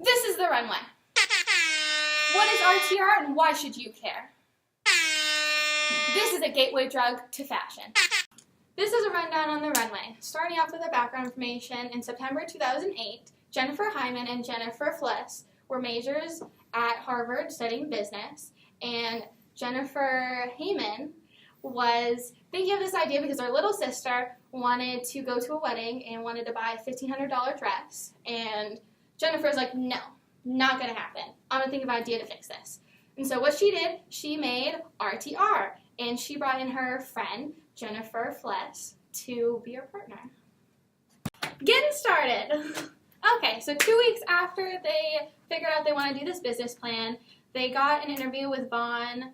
This is the runway. What is RTR and why should you care? This is a gateway drug to fashion. This is a rundown on the runway. Starting off with the background information, in September 2008, Jennifer Hyman and Jennifer Fliss were majors at Harvard studying business, and Jennifer Hyman was thinking of this idea because her little sister wanted to go to a wedding and wanted to buy a $1,500 dress, and Jennifer's like, no, not going to happen. I'm going to think of an idea to fix this. And so what she did, she made RTR, and she brought in her friend, Jennifer Fliss, to be her partner. Getting started. Okay, so 2 weeks after they figured out they want to do this business plan, they got an interview with Diana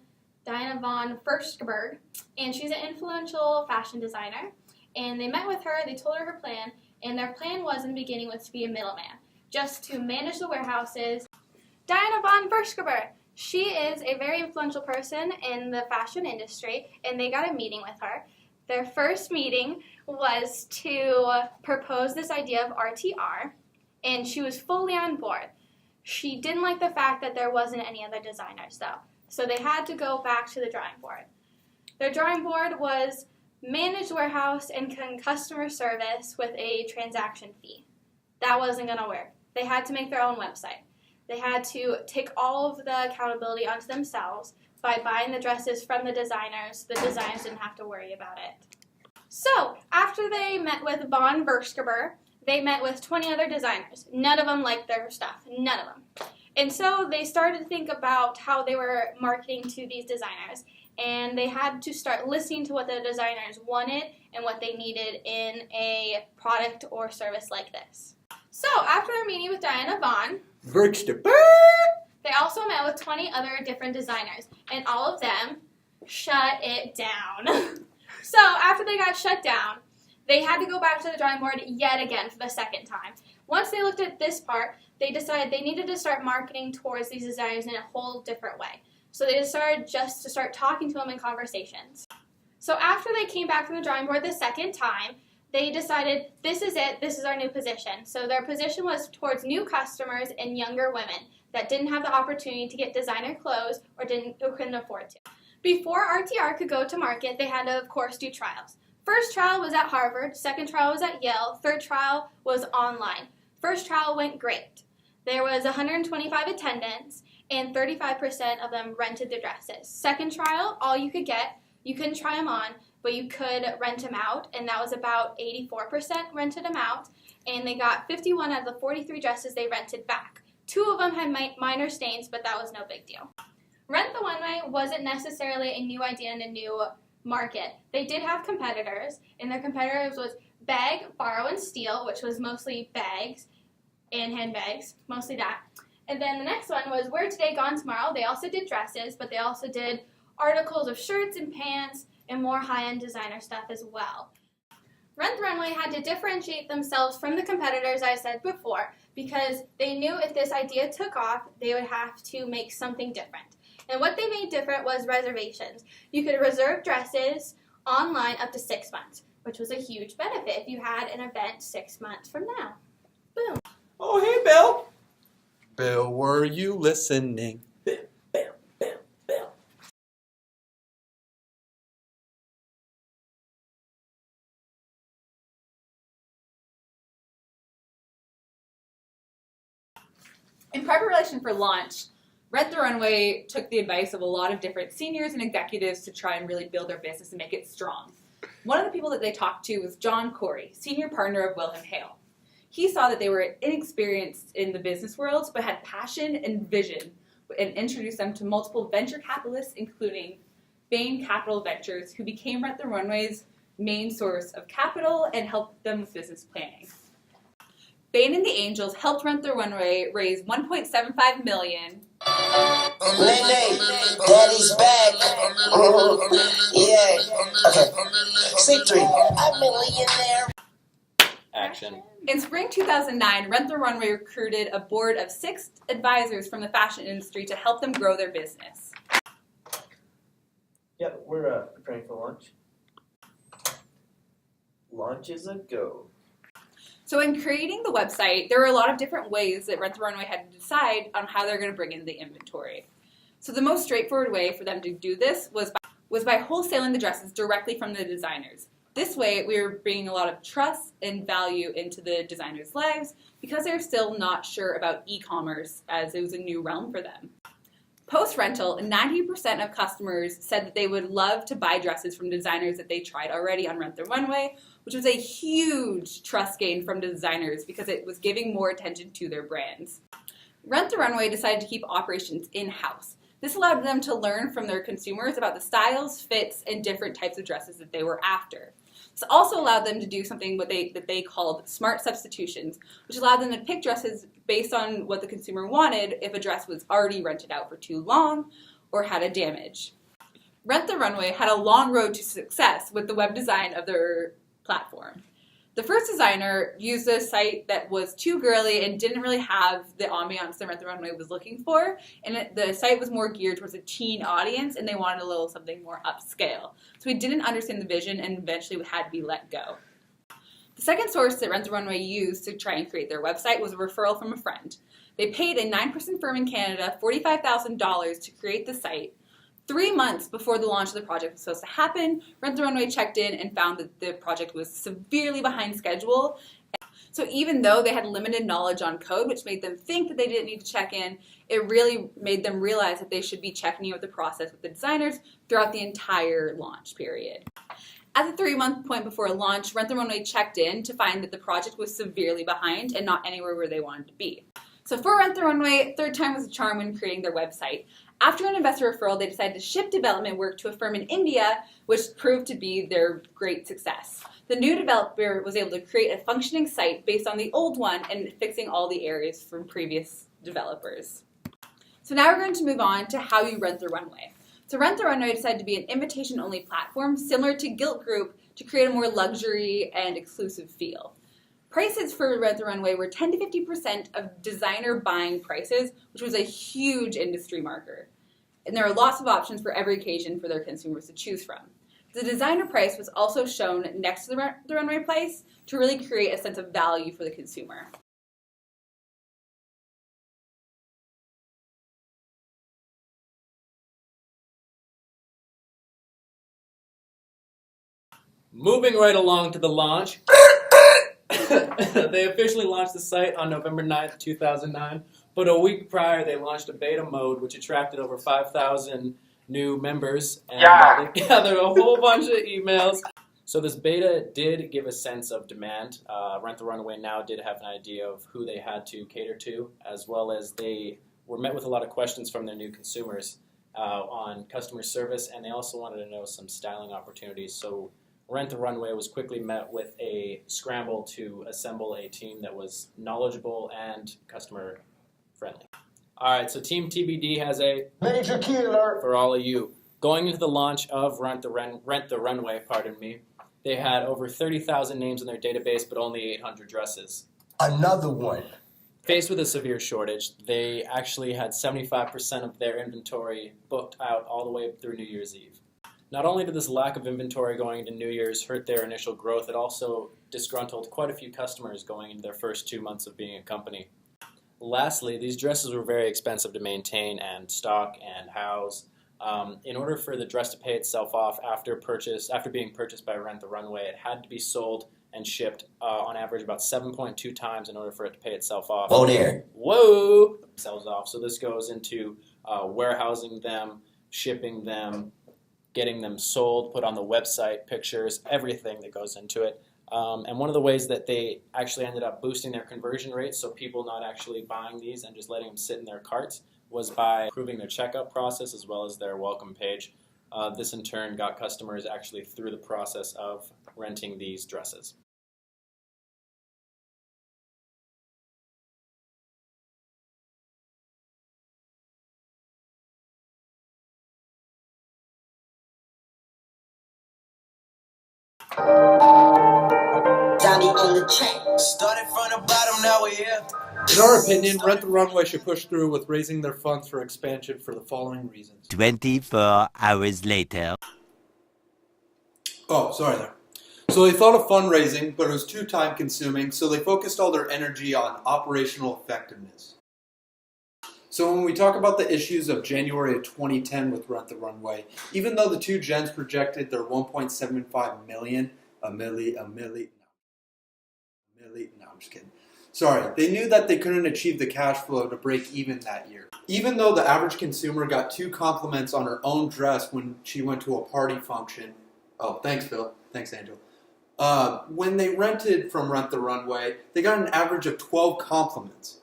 von Furstenberg, and she's an influential fashion designer. And they met with her, they told her her plan, and their plan was in the beginning was to be a middleman, just to manage the warehouses. Diana von Furstenberg, she is a very influential person in the fashion industry, and they got a meeting with her. Their first meeting was to propose this idea of RTR, and she was fully on board. She didn't like the fact that there wasn't any other designers, though, so they had to go back to the drawing board. Their drawing board was managed warehouse and customer service with a transaction fee. That wasn't going to work. They had to make their own website. They had to take all of the accountability onto themselves by buying the dresses from the designers. The designers didn't have to worry about it. So, after they met with von Furstenberg, they met with 20 other designers. None of them liked their stuff. None of them. And so they started to think about how they were marketing to these designers. And they had to start listening to what the designers wanted and what they needed in a product or service like this. So, after their meeting with Diana von Furstenberg, they also met with 20 other different designers, and all of them shut it down. So, after they got shut down, they had to go back to the drawing board yet again for the second time. Once they looked at this part, they decided they needed to start marketing towards these designers in a whole different way. So they decided just to start talking to them in conversations. So after they came back from the drawing board the second time, they decided, this is it, this is our new position. So their position was towards new customers and younger women that didn't have the opportunity to get designer clothes or couldn't afford to. Before RTR could go to market, they had to, of course, do trials. First trial was at Harvard, second trial was at Yale, third trial was online. First trial went great. There was 125 attendants, and 35% of them rented the dresses. Second trial, all you could get, you couldn't try them on, but you could rent them out, and that was about 84% rented them out, and they got 51 out of the 43 dresses they rented back. 2 of them had minor stains, but that was no big deal. Rent the Runway wasn't necessarily a new idea and a new market. They did have competitors, and their competitors was Bag, Borrow, and Steal, which was mostly bags and handbags, mostly that. And then the next one was Wear Today, Gone Tomorrow. They also did dresses, but they also did articles of shirts and pants and more high-end designer stuff as well. Rent the Runway had to differentiate themselves from the competitors I said before because they knew if this idea took off, they would have to make something different. And what they made different was reservations. You could reserve dresses online up to 6 months, which was a huge benefit if you had an event 6 months from now. Boom. Oh, hey, Bill. Bill, were you listening? Bill. In preparation for launch, Rent the Runway took the advice of a lot of different seniors and executives to try and really build their business and make it strong. One of the people that they talked to was John Corey, senior partner of Wilhelm Hale. He saw that they were inexperienced in the business world, but had passion and vision, and introduced them to multiple venture capitalists, including Bain Capital Ventures, who became Rent the Runway's main source of capital and helped them with business planning. Bain and the Angels helped Rent the Runway raise $1.75 million. Lele, Daddy's back. Yeah. Okay. C3. I'm a millionaire. Action. In spring 2009, Rent the Runway recruited a board of 6 advisors from the fashion industry to help them grow their business. Yep, we're preparing for launch. Launch is a go. So in creating the website, there were a lot of different ways that Rent the Runway had to decide on how they're going to bring in the inventory. So the most straightforward way for them to do this was by wholesaling the dresses directly from the designers. This way, we were bringing a lot of trust and value into the designers' lives because they're still not sure about e-commerce as it was a new realm for them. Post-rental, 90% of customers said that they would love to buy dresses from designers that they tried already on Rent the Runway, which was a huge trust gain from the designers because it was giving more attention to their brands. Rent the Runway decided to keep operations in-house. This allowed them to learn from their consumers about the styles, fits, and different types of dresses that they were after. This also allowed them to do something that they called smart substitutions, which allowed them to pick dresses based on what the consumer wanted if a dress was already rented out for too long or had a damage. Rent the Runway had a long road to success with the web design of their platform. The first designer used a site that was too girly and didn't really have the ambiance that Rent the Runway was looking for, and the site was more geared towards a teen audience, and they wanted a little something more upscale. So he didn't understand the vision and eventually had to be let go. The second source that Rent the Runway used to try and create their website was a referral from a friend. They paid a 9-person firm in Canada $45,000 to create the site. 3 months before the launch of the project was supposed to happen, Rent the Runway checked in and found that the project was severely behind schedule. So even though they had limited knowledge on code, which made them think that they didn't need to check in, it really made them realize that they should be checking in with the process with the designers throughout the entire launch period. At the 3-month point before launch, Rent the Runway checked in to find that the project was severely behind and not anywhere where they wanted to be. So for Rent the Runway, third time was a charm when creating their website. After an investor referral, they decided to ship development work to a firm in India, which proved to be their great success. The new developer was able to create a functioning site based on the old one and fixing all the areas from previous developers. So now we're going to move on to how you rent the runway. So Rent the Runway decided to be an invitation-only platform similar to Gilt Group to create a more luxury and exclusive feel. Prices for Rent the Runway were 10 to 50% of designer buying prices, which was a huge industry marker. And there are lots of options for every occasion for their consumers to choose from. The designer price was also shown next to the runway price to really create a sense of value for the consumer. Moving right along to the launch. They officially launched the site on November 9th, 2009, but a week prior they launched a beta mode which attracted over 5,000 new members and they gathered a whole bunch of emails. So this beta did give a sense of demand. Rent the Runway now did have an idea of who they had to cater to, as well as they were met with a lot of questions from their new consumers on customer service, and they also wanted to know some styling opportunities. So Rent the Runway was quickly met with a scramble to assemble a team that was knowledgeable and customer friendly. All right, so Team TBD has a Major killer for all of you. Going into the launch of Rent the Runway, they had over 30,000 names in their database, but only 800 dresses. Another one. Faced with a severe shortage, they actually had 75% of their inventory booked out all the way through New Year's Eve. Not only did this lack of inventory going into New Year's hurt their initial growth, it also disgruntled quite a few customers going into their first 2 months of being a company. Lastly, these dresses were very expensive to maintain and stock and house. In order for the dress to pay itself off after being purchased by Rent the Runway, it had to be sold and shipped on average about 7.2 times in order for it to pay itself off. Oh there. Whoa! Themselves off. So this goes into warehousing them, shipping them, getting them sold, put on the website, pictures, everything that goes into it. And one of the ways that they actually ended up boosting their conversion rates, so people not actually buying these and just letting them sit in their carts, was by improving their checkout process as well as their welcome page. This in turn got customers actually through the process of renting these dresses. Zombie on the track. Started from the bottom, now we're here. In our opinion, Rent the Runway should push through with raising their funds for expansion for the following reasons. 24 hours later. Oh, sorry there. So they thought of fundraising, but it was too time consuming, so they focused all their energy on operational effectiveness. So when we talk about the issues of January of 2010 with Rent the Runway, even though the two gens projected their 1.75 million, I'm just kidding. Sorry, they knew that they couldn't achieve the cash flow to break even that year. Even though the average consumer got 2 compliments on her own dress when she went to a party function. Oh, thanks, Phil. Thanks, Angel. When they rented from Rent the Runway, they got an average of 12 compliments.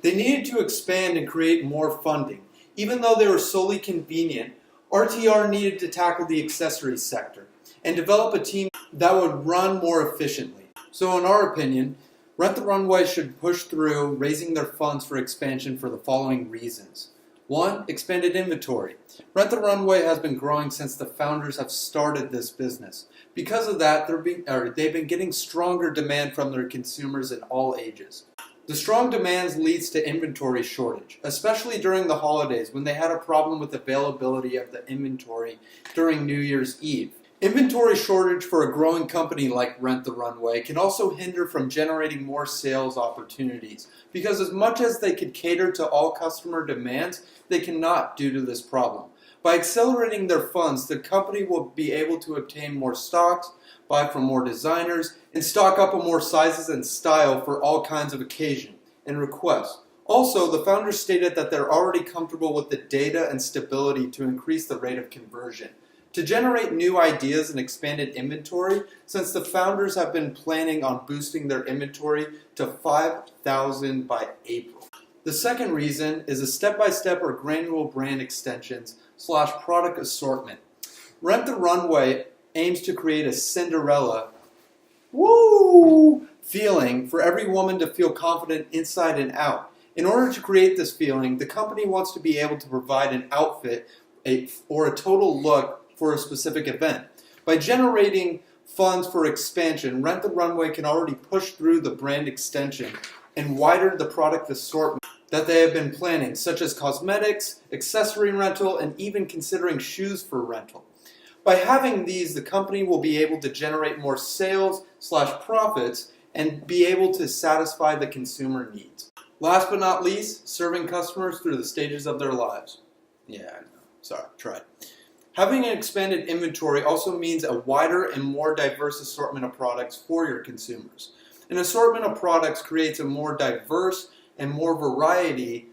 They needed to expand and create more funding. Even though they were solely convenient, RTR needed to tackle the accessories sector and develop a team that would run more efficiently. So in our opinion, Rent the Runway should push through raising their funds for expansion for the following reasons. 1. Expanded inventory. Rent the Runway has been growing since the founders have started this business. Because of that, they've been getting stronger demand from their consumers in all ages. The strong demands leads to inventory shortage, especially during the holidays when they had a problem with availability of the inventory during New Year's Eve. Inventory shortage for a growing company like Rent the Runway can also hinder from generating more sales opportunities, because as much as they could cater to all customer demands, they cannot due to this problem. By accelerating their funds, the company will be able to obtain more stocks, buy from more designers, and stock up on more sizes and style for all kinds of occasion and requests. Also, the founders stated that they're already comfortable with the data and stability to increase the rate of conversion. To generate new ideas and expanded inventory, since the founders have been planning on boosting their inventory to 5,000 by April. The second reason is a step-by-step or granular brand extensions / product assortment. Rent the Runway aims to create a Cinderella feeling for every woman to feel confident inside and out. In order to create this feeling, the company wants to be able to provide an outfit or a total look for a specific event. By generating funds for expansion, Rent the Runway can already push through the brand extension and widen the product assortment that they have been planning, such as cosmetics, accessory rental, and even considering shoes for rental. By having these, the company will be able to generate more sales / profits and be able to satisfy the consumer needs. Last but not least, serving customers through the stages of their lives. Yeah, I know. Sorry, tried. Having an expanded inventory also means a wider and more diverse assortment of products for your consumers. An assortment of products creates a more diverse and more variety.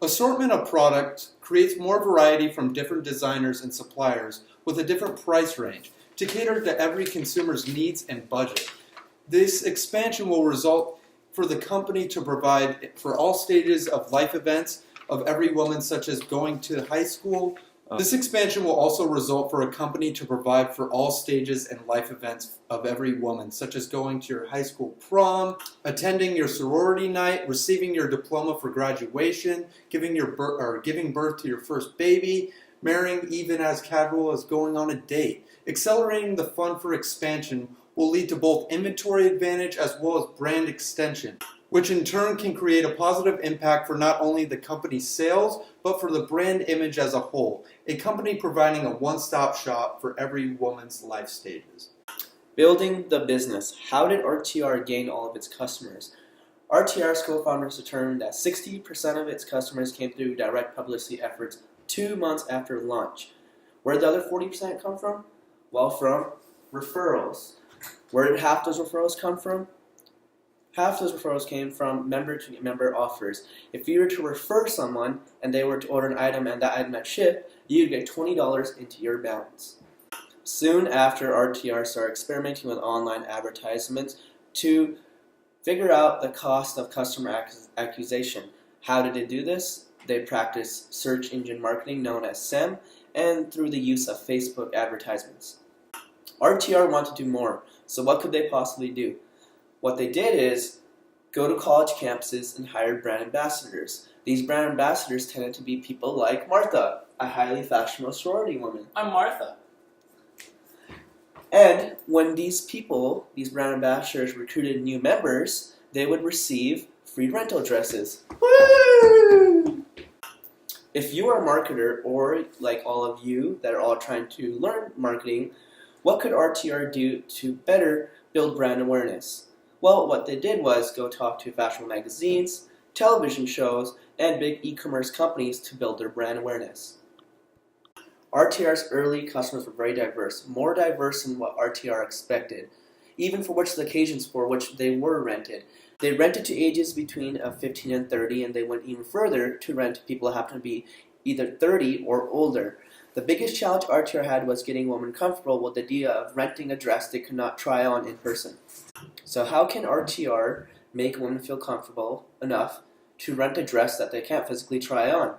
Assortment of products creates more variety from different designers and suppliers with a different price range to cater to every consumer's needs and budget. This expansion will result for the company to provide for all stages of life events of every woman, such as going to high school. This expansion will also result for a company to provide for all stages and life events of every woman, such as going to your high school prom, attending your sorority night, receiving your diploma for graduation, giving birth to your first baby, marrying even as casual as going on a date. Accelerating the fund for expansion will lead to both inventory advantage as well as brand extension, which in turn can create a positive impact for not only the company's sales, but for the brand image as a whole, a company providing a one-stop shop for every woman's life stages. Building the business. How did RTR gain all of its customers? RTR's co-founders determined that 60% of its customers came through direct publicity efforts 2 months after launch. Where did the other 40% come from? Well, from referrals. Where did half those referrals come from? Half those referrals came from member-to-member offers. If you were to refer someone and they were to order an item and that item had shipped, you'd get $20 into your balance. Soon after, RTR started experimenting with online advertisements to figure out the cost of customer acquisition. How did they do this? They practiced search engine marketing known as SEM and through the use of Facebook advertisements. RTR wanted to do more, so what could they possibly do? What they did is go to college campuses and hire brand ambassadors. These brand ambassadors tended to be people like Martha, a highly fashionable sorority woman. I'm Martha. And when these brand ambassadors recruited new members, they would receive free rental dresses. Woo! If you are a marketer, or like all of you that are all trying to learn marketing, What could RTR do to better build brand awareness? Well, what they did was go talk to fashion magazines, television shows, and big e-commerce companies to build their brand awareness. RTR's early customers were very diverse, more diverse than what RTR expected, even for which the occasions for which they were rented. They rented to ages between 15 and 30, and they went even further to rent to people who happen to be either 30 or older. The biggest challenge RTR had was getting women comfortable with the idea of renting a dress they could not try on in person. So how can RTR make women feel comfortable enough to rent a dress that they can't physically try on?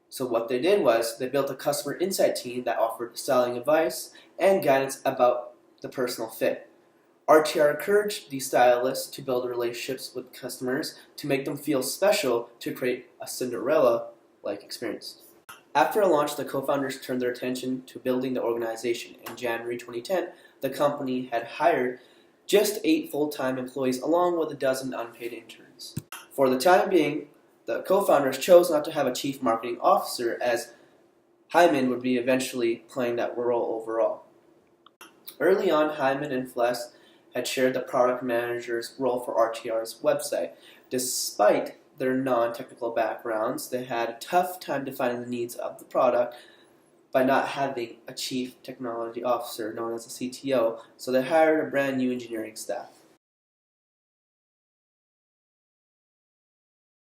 So what they did was they built a customer insight team that offered styling advice and guidance about the personal fit. RTR encouraged these stylists to build relationships with customers to make them feel special to create a Cinderella-like experience. After a launch, the co-founders turned their attention to building the organization. In January 2010, the company had hired just 8 full-time employees along with a dozen unpaid interns. For the time being, the co-founders chose not to have a chief marketing officer, as Hyman would be eventually playing that role overall. Early on, Hyman and Fless had shared the product manager's role for RTR's website. Despite their non-technical backgrounds, they had a tough time defining the needs of the product by not having a chief technology officer known as a CTO, so they hired a brand new engineering staff.